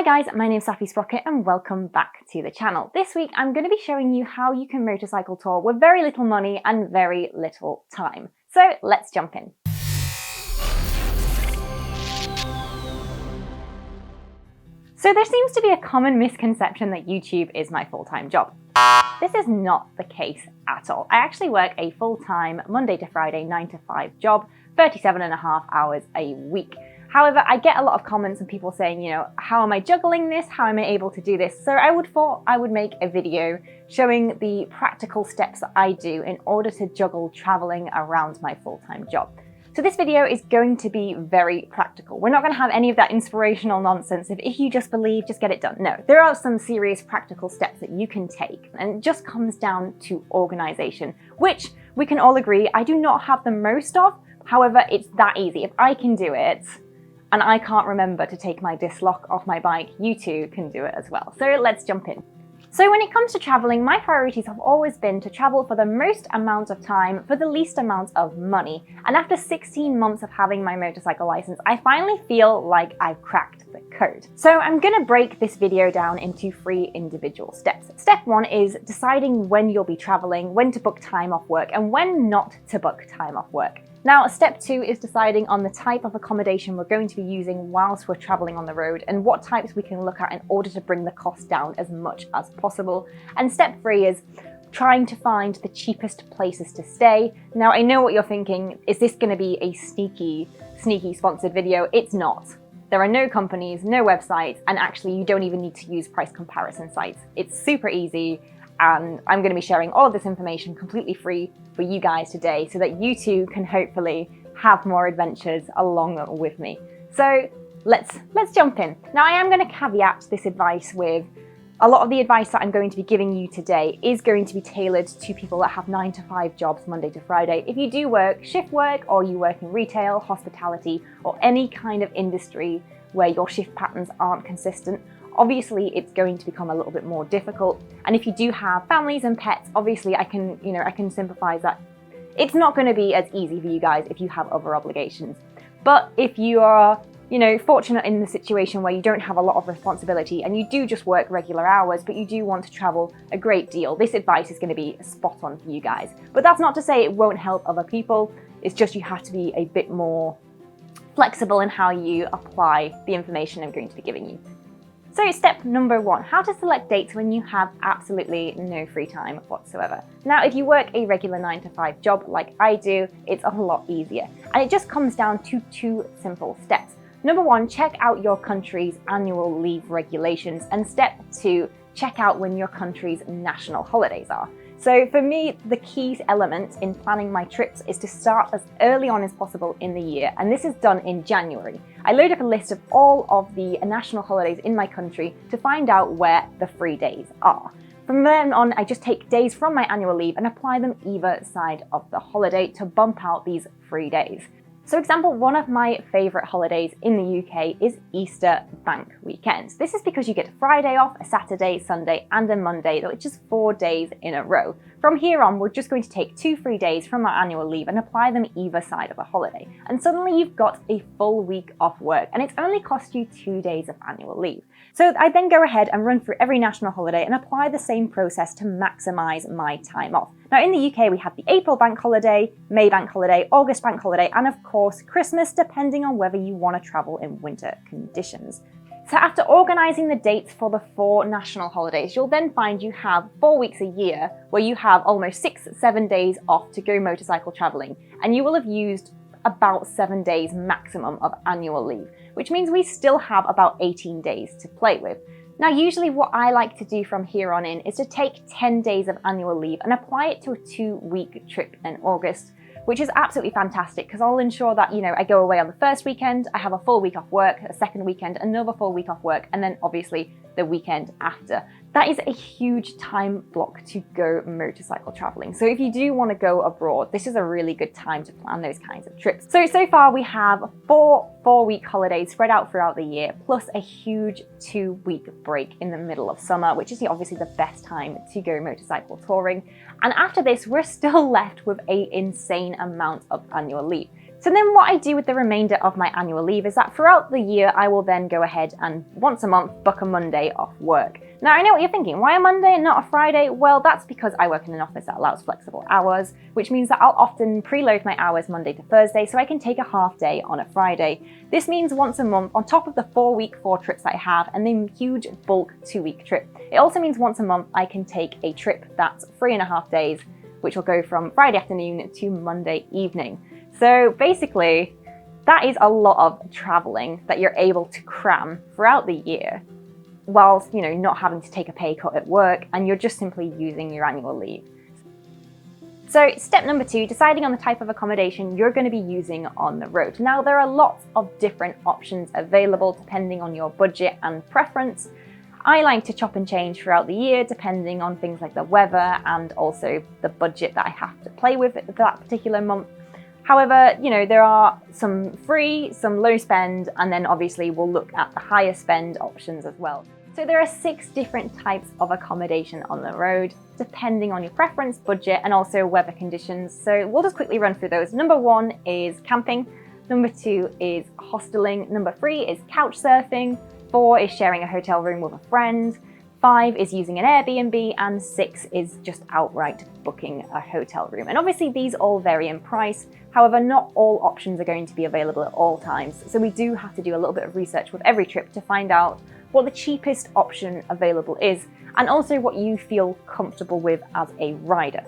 Hi guys, my name's Saffy Sprocket and welcome back to the channel. This week I'm going to be showing you how you can motorcycle tour with very little money and very little time. So let's jump in. So there seems to be a common misconception that YouTube is my full-time job. This is not the case at all. I actually work a full-time Monday to Friday 9 to 5 job, 37.5 hours a week. However, I get a lot of comments and people saying, how am I juggling this? How am I able to do this? So I thought I would make a video showing the practical steps that I do in order to juggle traveling around my full-time job. So this video is going to be very practical. We're not going to have any of that inspirational nonsense of if you just believe, just get it done. No, there are some serious practical steps that you can take, and it just comes down to organization, which we can all agree I do not have the most of. However, it's that easy. If I can do it, and I can't remember to take my disc lock off my bike, you too can do it as well. So let's jump in. So when it comes to traveling, my priorities have always been to travel for the most amount of time for the least amount of money. And after 16 months of having my motorcycle license, I finally feel like I've cracked the code. So I'm gonna break this video down into 3 individual steps. Step 1 is deciding when you'll be traveling, when to book time off work, and when not to book time off work. Now, step 2 is deciding on the type of accommodation we're going to be using whilst we're traveling on the road and what types we can look at in order to bring the cost down as much as possible. And step 3 is trying to find the cheapest places to stay. Now, I know what you're thinking, is this going to be a sneaky sponsored video? It's not. There are no companies, no websites, and actually you don't even need to use price comparison sites. It's super easy. And I'm going to be sharing all of this information completely free for you guys today so that you too can hopefully have more adventures along with me. So let's jump in. Now I am going to caveat this advice with a lot of the advice that I'm going to be giving you today is going to be tailored to people that have 9 to 5 jobs Monday to Friday. If you do work shift work or you work in retail, hospitality, or any kind of industry where your shift patterns aren't consistent, obviously it's going to become a little bit more difficult. And if you do have families and pets, obviously I can sympathize that it's not going to be as easy for you guys if you have other obligations. But if you are, fortunate in the situation where you don't have a lot of responsibility and you do just work regular hours, but you do want to travel a great deal, this advice is going to be spot on for you guys. But that's not to say it won't help other people. It's just you have to be a bit more flexible in how you apply the information I'm going to be giving you. So step number 1, how to select dates when you have absolutely no free time whatsoever. Now, if you work a regular 9 to 5 job like I do, it's a lot easier. And it just comes down to 2 simple steps. Number 1, check out your country's annual leave regulations. And step 2, check out when your country's national holidays are. So for me, the key element in planning my trips is to start as early on as possible in the year, and this is done in January. I load up a list of all of the national holidays in my country to find out where the free days are. From then on, I just take days from my annual leave and apply them either side of the holiday to bump out these free days. So example, one of my favourite holidays in the UK is Easter bank weekend. This is because you get a Friday off, a Saturday, Sunday and a Monday, which is 4 days in a row. From here on, we're just going to take 2 free days from our annual leave and apply them either side of the holiday. And suddenly you've got a full week off work and it's only cost you 2 days of annual leave. So I then go ahead and run through every national holiday and apply the same process to maximise my time off. Now in the UK, we have the April bank holiday, May bank holiday, August bank holiday, and of course Christmas, depending on whether you want to travel in winter conditions. So after organising the dates for the 4 national holidays, you'll then find you have 4 weeks a year where you have almost 6-7 days off to go motorcycle travelling, and you will have used about 7 days maximum of annual leave, which means we still have about 18 days to play with. Now, usually what I like to do from here on in is to take 10 days of annual leave and apply it to a 2-week trip in August, which is absolutely fantastic because I'll ensure that, I go away on the first weekend, I have a full week off work, a second weekend, another full week off work, and then obviously the weekend after. That is a huge time block to go motorcycle traveling. So if you do want to go abroad, this is a really good time to plan those kinds of trips. So far we have 4 4-week holidays spread out throughout the year, plus a huge 2-week break in the middle of summer, which is obviously the best time to go motorcycle touring. And after this, we're still left with an insane amount of annual leave. So then what I do with the remainder of my annual leave is that throughout the year, I will then go ahead and once a month book a Monday off work. Now I know what you're thinking, why a Monday and not a Friday? Well, that's because I work in an office that allows flexible hours, which means that I'll often preload my hours Monday to Thursday so I can take a half day on a Friday. This means once a month on top of the 4 trips that I have and the huge bulk 2-week trip. It also means once a month I can take a trip that's 3.5 days, which will go from Friday afternoon to Monday evening. So basically, that is a lot of traveling that you're able to cram throughout the year, whilst, not having to take a pay cut at work, and you're just simply using your annual leave. So step number 2, deciding on the type of accommodation you're going to be using on the road. Now, there are lots of different options available depending on your budget and preference. I like to chop and change throughout the year depending on things like the weather and also the budget that I have to play with for that particular month. However, there are some free, some low spend, and then obviously we'll look at the higher spend options as well. So there are 6 different types of accommodation on the road, depending on your preference, budget, and also weather conditions. So we'll just quickly run through those. Number 1 is camping. Number 2 is hosteling. Number 3 is couch surfing. 4 is sharing a hotel room with a friend. 5 is using an Airbnb, and 6 is just outright booking a hotel room. And obviously these all vary in price. However, not all options are going to be available at all times. So we do have to do a little bit of research with every trip to find out what the cheapest option available is, and also what you feel comfortable with as a rider.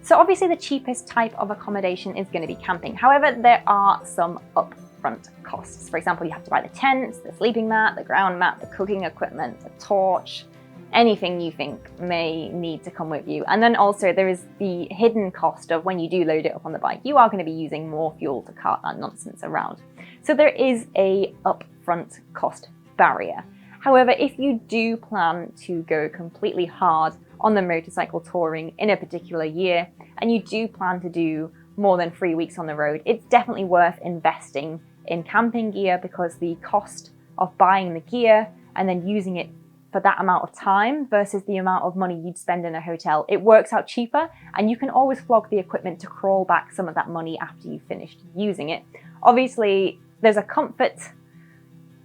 So obviously the cheapest type of accommodation is going to be camping. However, there are some upfront costs. For example, you have to buy the tents, the sleeping mat, the ground mat, the cooking equipment, the torch, anything you think may need to come with you. And then also there is the hidden cost of when you do load it up on the bike, you are going to be using more fuel to cart that nonsense around. So there is a upfront cost barrier. However, if you do plan to go completely hard on the motorcycle touring in a particular year, and you do plan to do more than 3 weeks on the road, it's definitely worth investing in camping gear, because the cost of buying the gear and then using it for that amount of time versus the amount of money you'd spend in a hotel, it works out cheaper, and you can always flog the equipment to crawl back some of that money after you've finished using it. Obviously, there's a comfort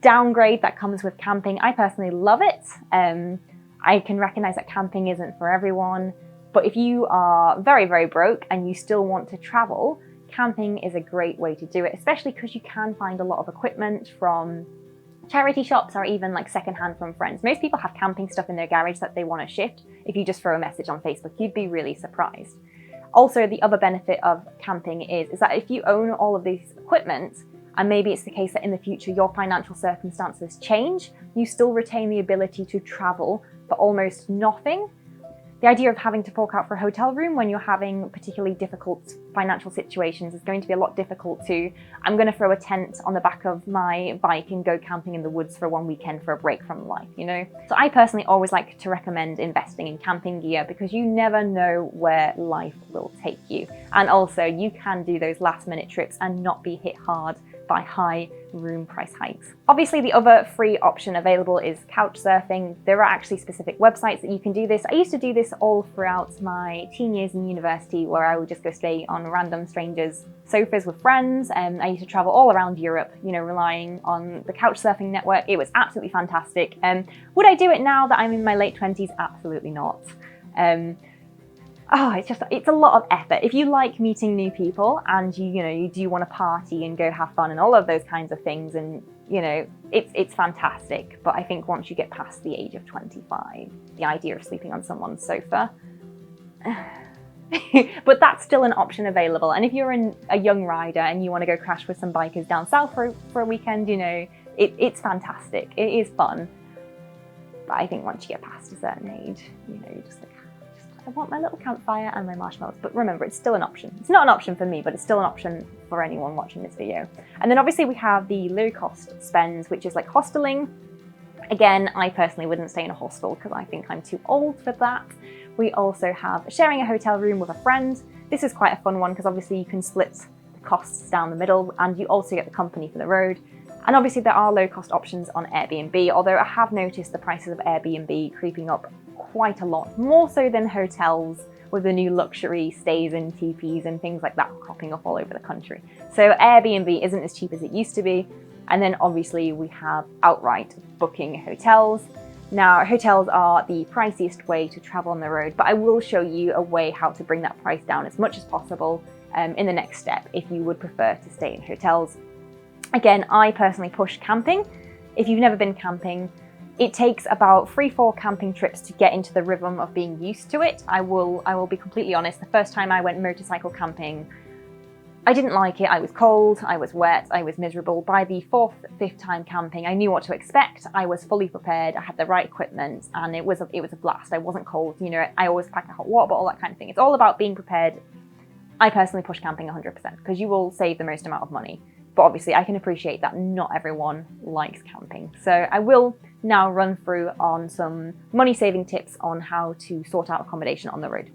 downgrade that comes with camping. I personally love it. I can recognize that camping isn't for everyone, but if you are very, very broke and you still want to travel, camping is a great way to do it, especially because you can find a lot of equipment from charity shops or even like secondhand from friends. Most people have camping stuff in their garage that they want to shift. If you just throw a message on Facebook, you'd be really surprised. Also, the other benefit of camping is that if you own all of this equipment, and maybe it's the case that in the future your financial circumstances change, you still retain the ability to travel for almost nothing. The idea of having to fork out for a hotel room when you're having particularly difficult financial situations is going to be a lot difficult to, I'm going to throw a tent on the back of my bike and go camping in the woods for one weekend for a break from life, So I personally always like to recommend investing in camping gear, because you never know where life will take you. And also you can do those last minute trips and not be hit hard by high room price hikes. Obviously, the other free option available is couch surfing. There are actually specific websites that you can do this. I used to do this all throughout my teen years in university, where I would just go stay on random strangers' sofas with friends. I used to travel all around Europe, relying on the couch surfing network. It was absolutely fantastic. Would I do it now that I'm in my late 20s? Absolutely not. It's a lot of effort. If you like meeting new people and you do want to party and go have fun and all of those kinds of things, and it's fantastic. But I think once you get past the age of 25, the idea of sleeping on someone's sofa, but that's still an option available. And if you're a young rider and you want to go crash with some bikers down south for a weekend, it's fantastic. It is fun. But I think once you get past a certain age, you're just like, I want my little campfire and my marshmallows. But remember, it's still an option. It's not an option for me, but it's still an option for anyone watching this video. And then obviously we have the low cost spends, which is like hosteling. Again, I personally wouldn't stay in a hostel because I think I'm too old for that. We also have sharing a hotel room with a friend. This is quite a fun one because obviously you can split the costs down the middle, and you also get the company for the road. And obviously there are low cost options on Airbnb, although I have noticed the prices of Airbnb creeping up quite a lot, more so than hotels, with the new luxury stays and teepees and things like that cropping up all over the country. So Airbnb isn't as cheap as it used to be. And then obviously we have outright booking hotels. Now, hotels are the priciest way to travel on the road, but I will show you a way how to bring that price down as much as possible in the next step if you would prefer to stay in hotels. Again, I personally push camping. If you've never been camping, it takes about 3-4 camping trips to get into the rhythm of being used to it. I will be completely honest, the first time I went motorcycle camping, I didn't like it. I was cold, I was wet, I was miserable. By the 4th, 5th time camping, I knew what to expect. I was fully prepared, I had the right equipment, and it was a blast. I wasn't cold, you know, I always pack a hot water bottle, that kind of thing. It's all about being prepared. I personally push camping 100% because you will save the most amount of money. But obviously I can appreciate that not everyone likes camping. So I will now run through on some money-saving tips on how to sort out accommodation on the road.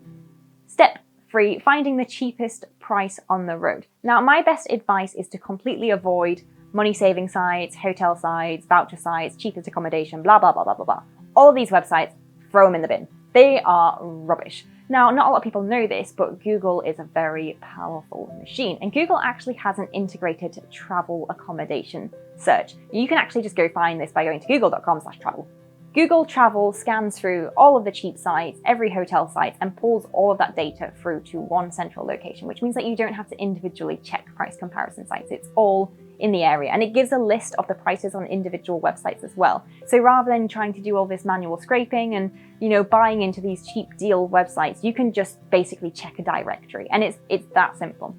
Step 3, finding the cheapest price on the road. Now, my best advice is to completely avoid money-saving sites, hotel sites, voucher sites, cheapest accommodation, blah, blah, blah, blah, blah, blah. All of these websites, throw them in the bin. They are rubbish. Now, not a lot of people know this, but Google is a very powerful machine, and Google actually has an integrated travel accommodation search. You can actually just go find this by going to google.com/travel. Google Travel scans through all of the cheap sites, every hotel site, and pulls all of that data through to one central location, which means that you don't have to individually check price comparison sites. It's all in the area, and it gives a list of the prices on individual websites as well. So rather than trying to do all this manual scraping and, you know, buying into these cheap deal websites, you can just basically check a directory, and it's that simple.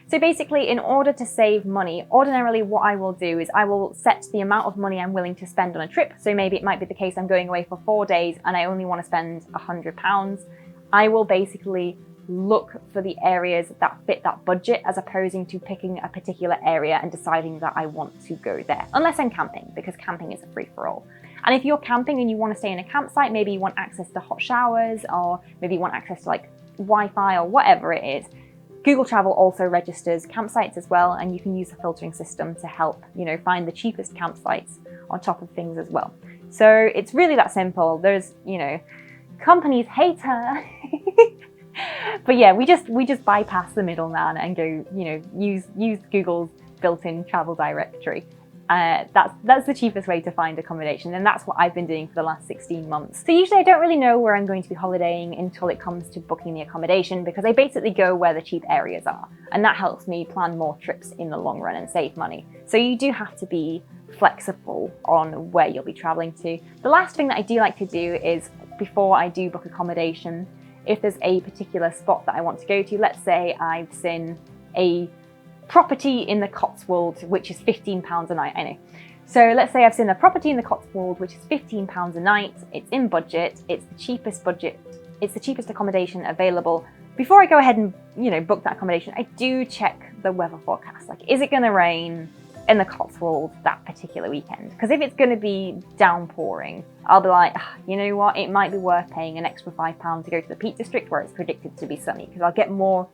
So basically, in order to save money, ordinarily what I will do is I will set the amount of money I'm willing to spend on a trip. So maybe it might be the case I'm going away for 4 days and I only want to spend £100. I will basically look for the areas that fit that budget as opposing to picking a particular area and deciding that I want to go there. Unless I'm camping, because camping is a free-for-all. And if you're camping and you want to stay in a campsite, maybe you want access to hot showers, or maybe you want access to like Wi-Fi or whatever it is, Google Travel also registers campsites as well, and you can use the filtering system to help, you know, find the cheapest campsites on top of things as well. So it's really that simple. There's, you know, companies hate her. But yeah, we just bypass the middleman and go, you know, use Google's built-in travel directory. That's the cheapest way to find accommodation, and that's what I've been doing for the last 16 months. So usually I don't really know where I'm going to be holidaying until it comes to booking the accommodation, because I basically go where the cheap areas are, and that helps me plan more trips in the long run and save money. So you do have to be flexible on where you'll be traveling to. The last thing that I do like to do is, before I do book accommodation, if there's a particular spot that I want to go to, let's say I've seen a property in the Cotswolds, which is £15 a night, I know. So let's say I've seen a property in the Cotswolds, which is £15 a night, it's in budget, it's the cheapest accommodation available. Before I go ahead and, you know, book that accommodation, I do check the weather forecast. Like, is it gonna rain in the Cotswolds that particular weekend? Because if it's gonna be downpouring, I'll be like, you know what, it might be worth paying an extra £5 to go to the Peak District where it's predicted to be sunny, because I'll get more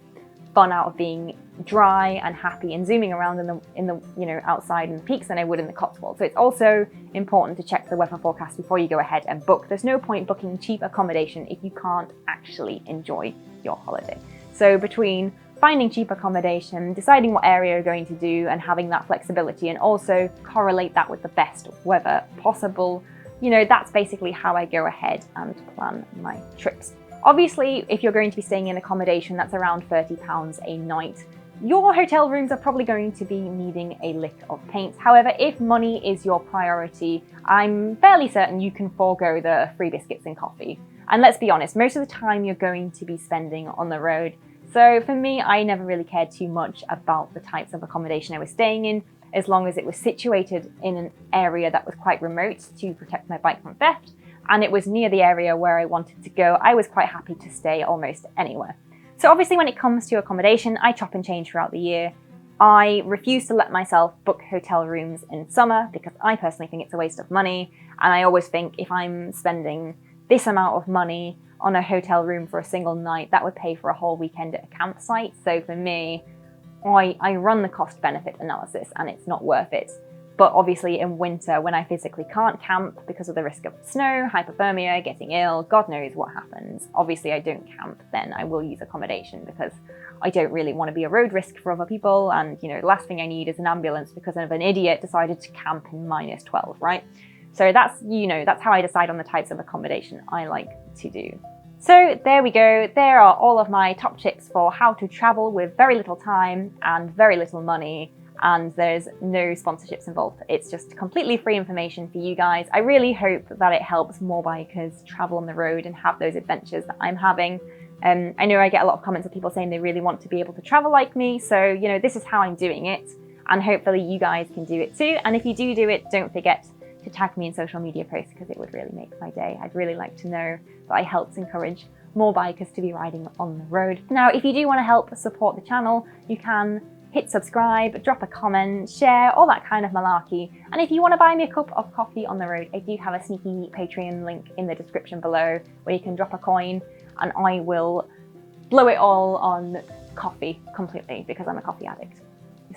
fun out of being dry and happy and zooming around in the you know, outside in the peaks than I would in the Cotswolds. So it's also important to check the weather forecast before you go ahead and book. There's no point booking cheap accommodation if you can't actually enjoy your holiday. So between finding cheap accommodation, deciding what area you're going to do, and having that flexibility, and also correlate that with the best weather possible, you know, that's basically how I go ahead and plan my trips. Obviously, if you're going to be staying in accommodation that's around £30 a night, your hotel rooms are probably going to be needing a lick of paint. However, if money is your priority, I'm fairly certain you can forego the free biscuits and coffee. And let's be honest, most of the time you're going to be spending on the road. So for me, I never really cared too much about the types of accommodation I was staying in, as long as it was situated in an area that was quite remote to protect my bike from theft, and it was near the area where I wanted to go. I was quite happy to stay almost anywhere. So obviously when it comes to accommodation, I chop and change throughout the year. I refuse to let myself book hotel rooms in summer because I personally think it's a waste of money. And I always think if I'm spending this amount of money on a hotel room for a single night, that would pay for a whole weekend at a campsite. So for me, I run the cost benefit analysis and it's not worth it. But obviously in winter, when I physically can't camp because of the risk of snow, hypothermia, getting ill, God knows what happens. Obviously I don't camp, then I will use accommodation because I don't really want to be a road risk for other people. And you know, the last thing I need is an ambulance because of an idiot decided to camp in -12, right? So that's, you know, that's how I decide on the types of accommodation I like to do. So there we go. There are all of my top tips for how to travel with very little time and very little money. And there's no sponsorships involved. It's just completely free information for you guys. I really hope that it helps more bikers travel on the road and have those adventures that I'm having. I know I get a lot of comments of people saying they really want to be able to travel like me. So, you know, this is how I'm doing it. And hopefully you guys can do it too. And if you do it, don't forget to tag me in social media posts because it would really make my day. I'd really like to know that I helped encourage more bikers to be riding on the road. Now, if you do want to help support the channel, you can hit subscribe, drop a comment, share, all that kind of malarkey. And if you want to buy me a cup of coffee on the road, I do have a sneaky Patreon link in the description below where you can drop a coin and I will blow it all on coffee completely because I'm a coffee addict.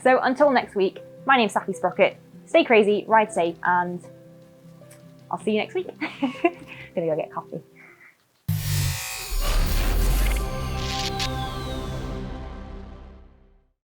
So until next week, my name's Saffy Sprocket. Stay crazy, ride safe, and I'll see you next week. Gonna go get coffee.